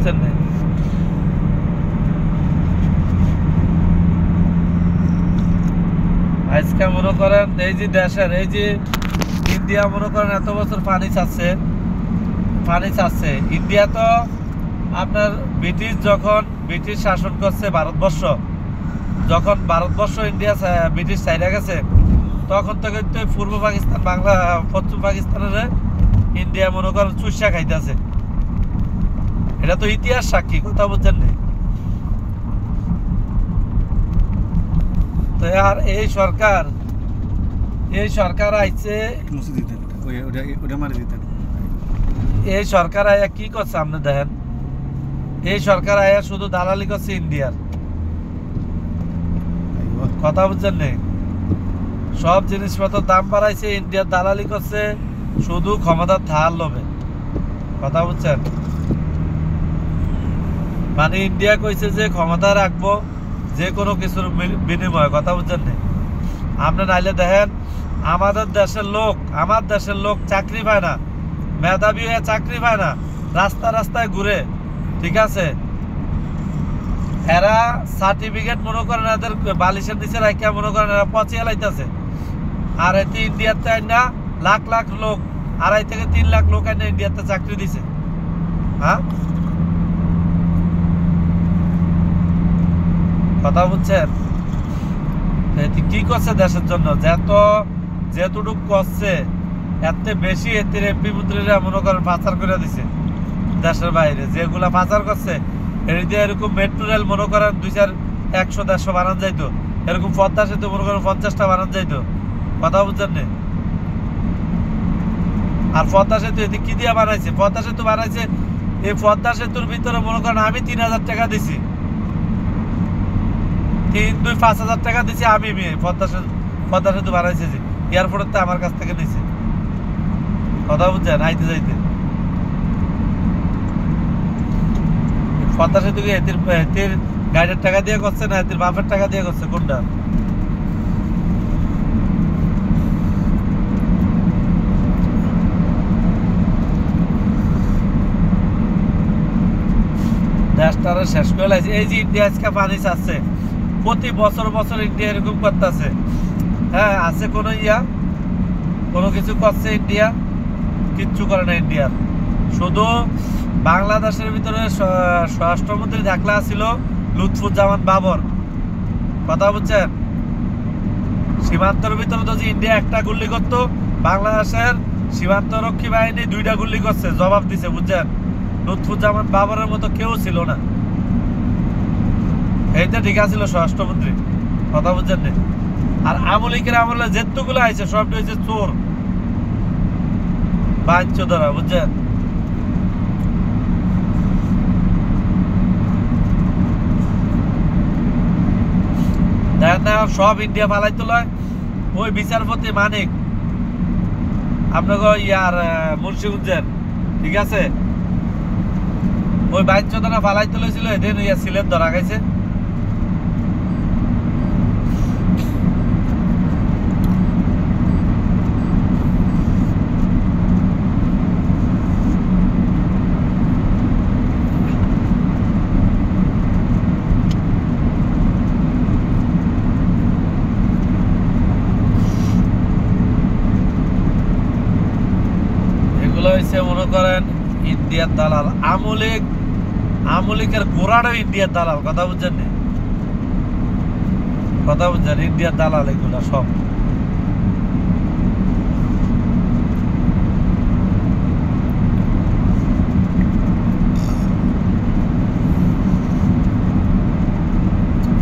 বুঝছেন না? আজকে মনে করেন এই যে দেশের এই যে ইন্ডিয়া মনে করেন এত বছর পানি চাচ্ছে ইন্ডিয়া তো আপনার ব্রিটিশ শাসন করছে ভারতবর্ষ, যখন ভারতবর্ষ ইন্ডিয়া ব্রিটিশ সাইডে গেছে তখন তো কিন্তু পূর্ব পাকিস্তান পশ্চিম পাকিস্তানের ইন্ডিয়া মনে করেন চুষা খাইতেছে। এটা তো ইতিহাস সাক্ষী, কথা বুঝছেন না? তো আর এই সরকার আইছে, এই সরকার আয়া কি করছে আপনি দেখেন। এই সরকার আয়া শুধু দালালি করছে ইন্ডিয়ার, কথা বুঝছেন না? সব জিনিসপত্র দাম বাড়াইছে, ইন্ডিয়ার দালালি করছে শুধু ক্ষমতার থাল লোভে, কথা বুঝছেন? মানে ইন্ডিয়া কইছে যে ক্ষমতা রাখবো যে কোনো কিছুর বিনিময়ে, কথা বুঝছেন না? আপনি নাইলে দেখেন আমার দেশের লোক চাকরি পায় না, মেধাবী হয়ে চাকরি পায় না, রাস্তায় ঘুরে, ঠিক আছে? এরা সার্টিফিকেট মনে করেন এদের বালিশের নিচে রাখিয়া মনে করেন এরা পচিয়ে লাইতেছে। আর এতে ইন্ডিয়াতে না লাখ লোক, 2.5 থেকে 3 লাখ লোক আইনা ইন্ডিয়াতে চাকরি দিছে। হ্যাঁ, কথা বুঝছেন? কি করছে দেশের জন্য, যেতটুকু করছে এত বেশি এতে এমপি মন্ত্রীরা মনে করেন পাচার করে দিছে দেশের বাইরে। যেগুলা পাচার করছে এরকম মেট্রো রেল মনে করেন 100-150 বানান যাইতো, এরকম পদ্মা সেতু মনে করেন 50টা বানান যাইতো, কথা বুঝছেন না? আর পদ্মা সেতু এতে কি দিয়ে বানাইছে? পদ্মা সেতু বানাইছে, এই পদ্মা সেতুর ভিতরে মনে করেন আমি 3000 টাকা দিছি, 5,000 টাকা দিছি আমি। পদ্মা সেতু বানাইছে যে এয়ারপোর্টে আমার কাছ থেকে নিছে, কথা বুঝছেন? আইতে যাইতে পদ্মা সেতু কি এতির গাড়ির টাকা দিয়ে করছে না এতির বাপের টাকা দিয়ে করছে? কোনটা? দেশটারে শেষ করে লাগছে। এই যে ইন্ডিয়া আজকে পানি চাচ্ছে, প্রতি বছর ইন্ডিয়া এরকম করতেছে। হ্যাঁ, আছে কোনো কিছু করছে ইন্ডিয়া? কিচ্ছু করে না ইন্ডিয়ার। শুধু বাংলাদেশের ভিতরে স্বরাষ্ট্রমন্ত্রী থাকলে ছিল লুৎফুজ্জামান বাবর, কথা বুঝছেন? সীমান্তের ভিতরে যদি ইন্ডিয়া একটা গুলি করতো, বাংলাদেশের সীমান্তরক্ষী বাহিনী 2টা গুলি করছে, জবাব দিছে, বুঝছেন? লুৎফুজ্জামান বাবরের মতো কেউ ছিল না। এইটা ঠিক আছিল স্বরাষ্ট্রমন্ত্রী, কথা বুঝছেন না? আর আমলিকের আমলে যেতগুলো আইছে সবটা হয়েছে চোর বাঞ্চোদরা, বুঝছেন? দেখেন না সব ইন্ডিয়া পালাই তোলায় ওই বিচারপতি মানিক আপনাকে মুন্সিগঞ্জের, ঠিক আছে? ওই বাঞ্চোদরা পালাই তুলেছিল, এদিন সিলেট ধরা গেছে। মনে করেন ইন্ডিয়ার দালাল, আমলিকের গোড়ারও ইন্ডিয়ার দালাল, কথা বুঝছেন না? কথা বুঝছেন? ইন্ডিয়ার দালাল এগুলা সব।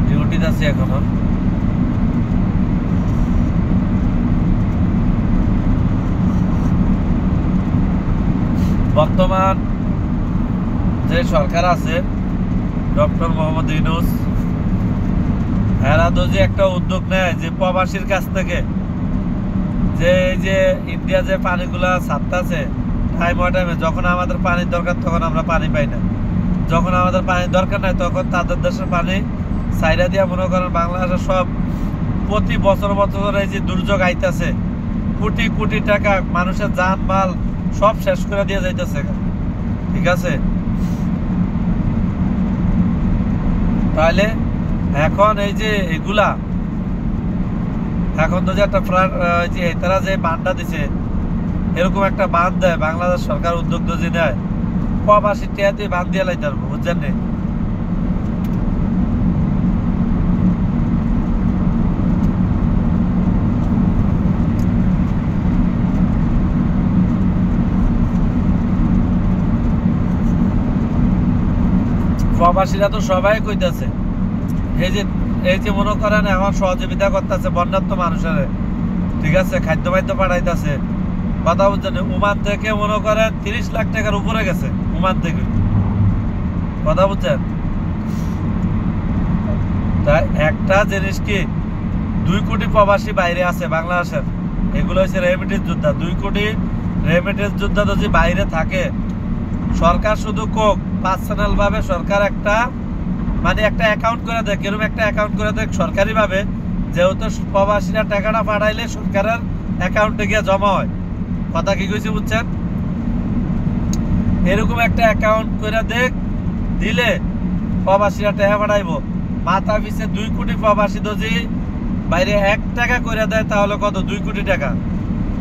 ডিউটিতে আছি এখনো। বর্তমান যে সরকার আছে ডক্টর মোহাম্মদ ইউনূস, এরা তো যে একটা উদ্যোগ নেয় যে প্রবাসীর কাছ থেকে যে এই যে ইন্ডিয়া যে পানিগুলা ছাড়তেছে টাইমে, যখন আমাদের পানির দরকার তখন আমরা পানি পাই না, যখন আমাদের পানির দরকার নাই তখন তাদের দেশের পানি সাইডা দিয়া মনে করেন বাংলাদেশের সব প্রতি বছর এই যে দুর্যোগ আইতেছে, কোটি টাকা মানুষের জান মাল সব শেষ করে দিয়ে যাইতেছে, ঠিক আছে? তাহলে এখন এই যে এগুলা এখন তো যে একটা যে তারা যে বান্ধা দিছে, এরকম একটা বাঁধ দেয় বাংলাদেশ সরকার উদ্যোগ যে নেয়, প্রবাসী টিয়াতে বাঁধ দিয়ে লাইতে পারবো, বুঝছেন নি? প্রবাসীরা তো সবাই কইতাছে, এই যে মনে করেন এখন সহযোগিতা করতেছে বন্যার্থ মানুষের, ঠিক আছে, খাদ্য বাদ্য পাঠাইতেছে, কথা বুঝছেন? ওমান থেকে মনে করেন 30 লাখ টাকার উপরে গেছে, ওমান থেকে, কথা বুঝছেন? তাই একটা জিনিস কি, 2 কোটি প্রবাসী বাইরে আছে বাংলাদেশের, এগুলো হচ্ছে রেমিটেন্স যোদ্ধা। 2 কোটি রেমিটেন্স যোদ্ধা যদি বাইরে থাকে, সরকার শুধু কোক পার্সোনাল ভাবে সরকার একটা মানে একটা অ্যাকাউন্ট করে দেয়, এরকম একটা অ্যাকাউন্ট করে দেয় সরকারি ভাবে, যেহেতু প্রবাসীরা টাকাটা পাঠাইলে সরকারের অ্যাকাউন্টে গিয়ে জমা হয়। কথা কি কইছি বুঝছেন? এরকম একটা অ্যাকাউন্ট করে দিলে প্রবাসীরা টাকা পাঠাইবো। মাথা পিছে 2 কোটি প্রবাসী যদি বাইরে 1 টাকা করে দেয় তাহলে কত? 2 কোটি টাকা।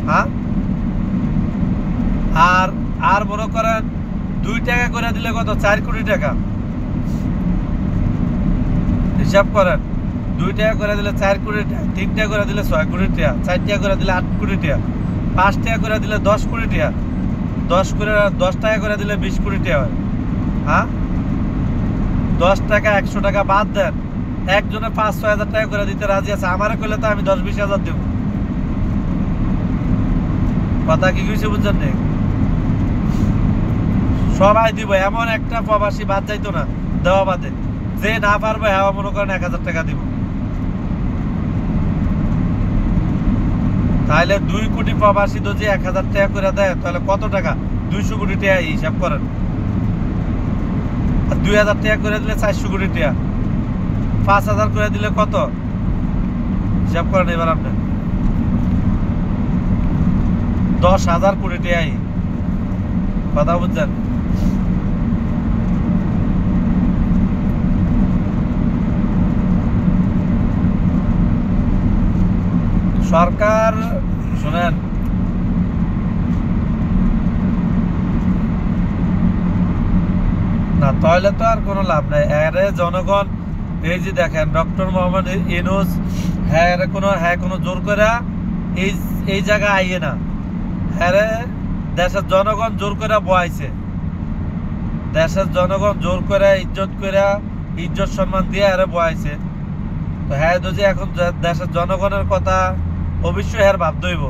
হ্যাঁ, আর মনে করেন 2 টাকা করে দিলে কত? 4 কোটি টাকা। হিসাব করেন, 2 টাকা করে দিলে 4 কোটি টাকা, 3 টাকা করে দিলে 6 কোটি টাকা, 4 টাকা করে দিলে 8 কোটি টাকা, 5 টাকা করে দিলে 10 কোটি টাকা, 10 টাকা করে দিলে 20 কোটি টাকা হয়। হ্যাঁ, 10 টাকা 100 টাকা বাদ দেন, একজনে 5-6 হাজার টাকা করে দিতে রাজি আছে। আমারে কইলে তো আমি 10-20 হাজার দেব। কথা কি কইছি বুঝছেন? না সবাই দিব, এমন একটা প্রবাসী বাদ যাইতো না দেওয়া বাদে, যে না পারবে হ্যাঁ মনে করেন 1000 টাকা দিব। তাহলে 2 কোটি প্রবাসী যদি 1000 টাকা করে দেয় তাহলে কত টাকা? 200 কোটি টাকা হিসাব করেন। আর 2000 টাকা করে দিলে 400 কোটি টাকা, 5000 করে দিলে কত হিসাব করেন এবার আপনি? 10,000 কোটি টাকা। কথা বুঝছেন? সরকার শুনেন, না তাহলে তো আর কোনো লাভ নাই। এরে জনগণ এই যে দেখেন ডক্টর মোহাম্মদ ইউনূস, হ্যাঁ কোনো জোর করে এই জায়গায় আইয়ে না, হ্যাঁ দেশের জনগণ জোর করে বয়াইছে, দেশের জনগণ জোর করে ইজ্জত সম্মান দিয়ে আরে বয়াইছে। তো হ্যাঁ যদি এখন দেশের জনগণের কথা অবশ্যই হ্যার ভাব দইব,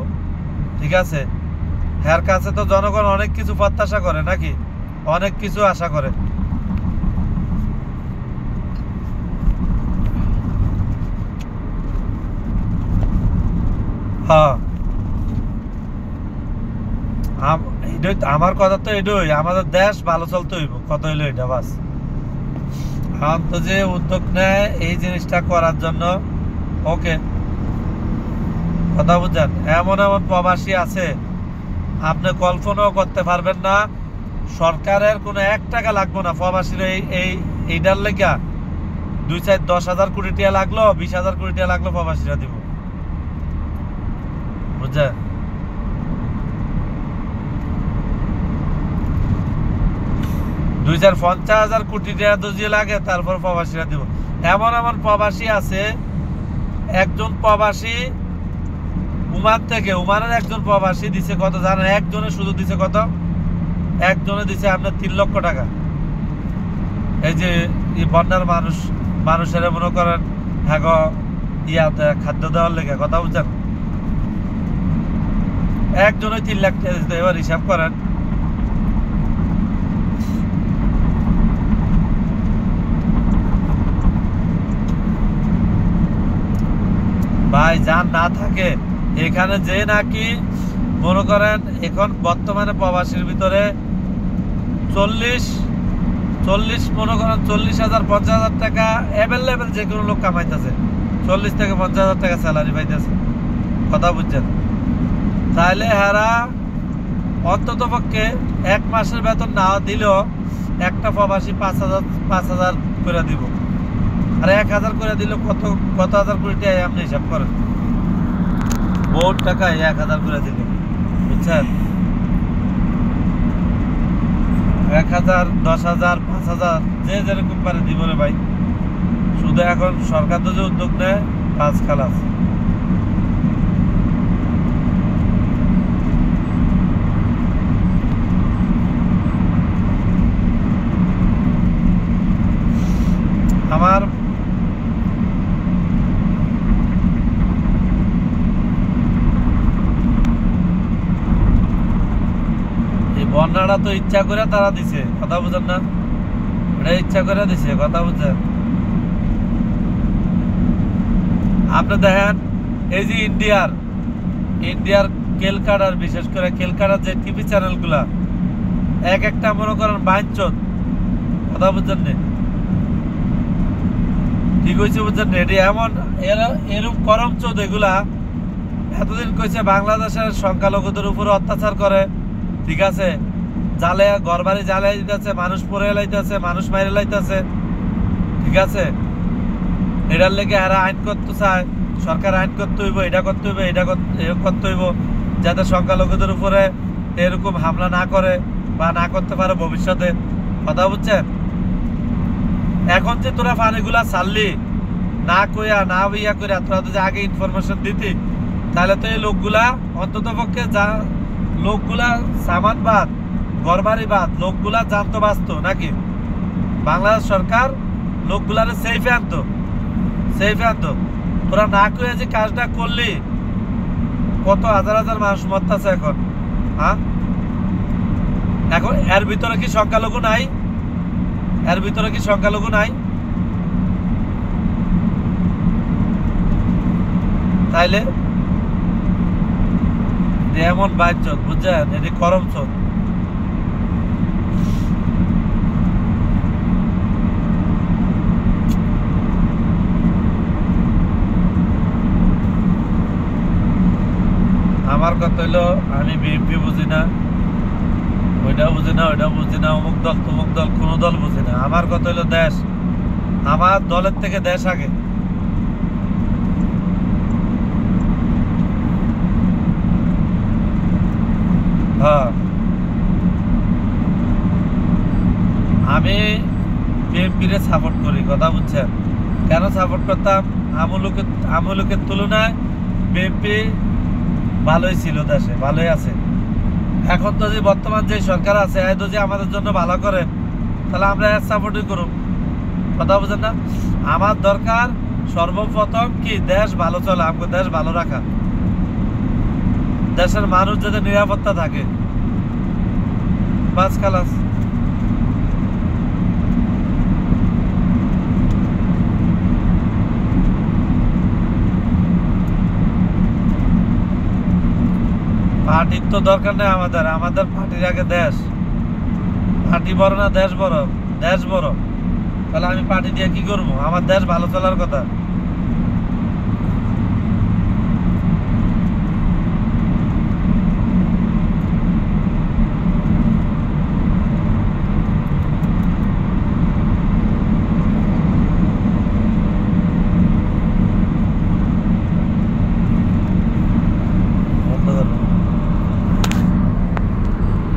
ঠিক আছে? হ্যার কাছে তো জনগণ অনেক কিছু প্রত্যাশা করে, নাকি অনেক কিছু আশা করে। হ্যাঁ, আমার কথা তো এটাই, আমাদের দেশ ভালো চলতে হইব, কত হইলো এটা বাস। এখন তো যে উদ্যোগ নেয় এই জিনিসটা করার জন্য, ওকে, কথা বুঝছেন? এমন প্রবাসী আছে আপনি কল্পনাও করতে পারবেন না। সরকারের কোনো 1 টাকা লাগবে না প্রবাসীর এইটার লেগা। 2-4-10,000 কোটি টাকা লাগলো, 20,000 কোটি টাকা লাগলো, প্রবাসীরা দিব, বুঝছেন? 2-4-50,000 কোটি টাকা যদি লাগে তারপর প্রবাসীরা দিব। এমন প্রবাসী আছে, একজন প্রবাসী ওমানের একজন প্রবাসী দিছে কত জানেন? একজনে শুধু দিছে কত? একজনে দিছে আপনার 3 লক্ষ টাকা। এই যে বন্যার মানুষের মনে করেন হ্যাঁ খাদ্য দেওয়ার লেগে, কথা বুঝছেন? একজনে 3 লাখ টাকা দিতে। এবার হিসাব করেন, ভাই যান না থাকে এখানে যে নাকি মনে করেন এখন বর্তমানে প্রবাসীর ভিতরে 40 মনে করেন 40,000-50,000 টাকা অ্যাভেলেবেল যে কোনো লোক কামাইতেছে, 40,000-50,000 টাকা স্যালারি পাইতেছে, কথা বুঝছেন? তাহলে হারা অন্তত পক্ষে 1 মাসের বেতন না দিলেও একটা প্রবাসী 5,000 করে দিব, আর 1000 করে দিলে কত কত হাজার কোটি টাকা আপনি হিসাব করেন, বহুত টাকায় 1000 করে দিলে, বুঝছেন? 1000, 10,000, 5,000 যে যেরকম পারে দিব রে ভাই। শুধু এখন সরকার তো যে উদ্যোগ নেয়, কাজ খালাস। আমার এই বন্যাটা তো ইচ্ছা করে তারা দিছে, কথা বুঝেন না? এটা ইচ্ছা করে দিছে, কথা বুঝছেন? আপনি দেখেন এই যে ইন্ডিয়ার কেলকাটার, বিশেষ করে কেলকাটার যে টিভি চ্যানেলগুলা এক একটা মনে করেন বাঞ্চত, কথা বুঝছেন না? ঠিক হয়েছে, বুঝছেন না? এটি এমন এরকম করমচোদ এগুলা এতদিন কইছে বাংলাদেশের সংখ্যালঘুদের উপরে অত্যাচার করে, ঠিক আছে, জালে ঘর বাড়ি জ্বালাই দিতেছে, মানুষ পরে লাইতেছে, মানুষ মাইরে লাইতেছে, ঠিক আছে। এটার লেগে এরা আইন করতে চায়, সরকার আইন করতে হইব, এটা করতে হইব, এটা করতে হইব, যাতে সংখ্যালঘুদের উপরে এরকম হামলা না করে বা না করতে পারে ভবিষ্যতে, কথা বুঝছেন? এখন যে তোরা পানিগুলা ছাড়লি না কইয়া না ইয়া কইয়া, তোরা যদি আগে ইনফরমেশন দিতি, তাহলে তো এই লোকগুলা অন্তত পক্ষে যা লোকগুলা সামান বাদ, ঘরবাড়ি বাদ, লোকগুলা জানতো বাঁচতো নাকি? বাংলাদেশ সরকার লোকগুলারে সেফে আনতো। তোরা না কইয়া যে কাজটা করলি, কত হাজার হাজার মানুষ মরতেছে এখন। হ্যাঁ, এখন এর ভিতরে কি সংখ্যালঘু নাই? তাইলে এমন বাঞ্চত, বুঝছেন? এটি করমচোদ। আমার কথা হইলো, আমি বিএনপি বুঝি না, ওইটাও বুঝি না, অমুক দল তমুক দল, কোনো দল বুঝি না। আমার কথা হইলো দেশ, আমার দলের থেকে দেশ আগে। হ্যাঁ, আমি বিএনপিরে সাপোর্ট করি, কথা বুঝছেন? কেন সাপোর্ট করতাম? আমলুকের তুলনায় বিএনপি ভালোই ছিল, দেশে ভালোই আছে। এখন তো যে বর্তমান যে সরকার আছে, যদি আমাদের জন্য ভালো করে, তাহলে আমরা এর সাপোর্টই করব, কথা বুঝেন না? আমার দরকার সর্বপ্রথম কি, দেশ ভালো চলে, আমাকে দেশ ভালো রাখা, দেশের মানুষ যাতে নিরাপত্তা থাকে, বাস খালাস। পার্টির তো দরকার নেই আমাদের পার্টির আগে দেশ। পার্টি বড় না দেশ বড়? দেশ বড়। তাহলে আমি পার্টি দিয়ে কি করবো? আমার দেশ ভালো চলার কথা।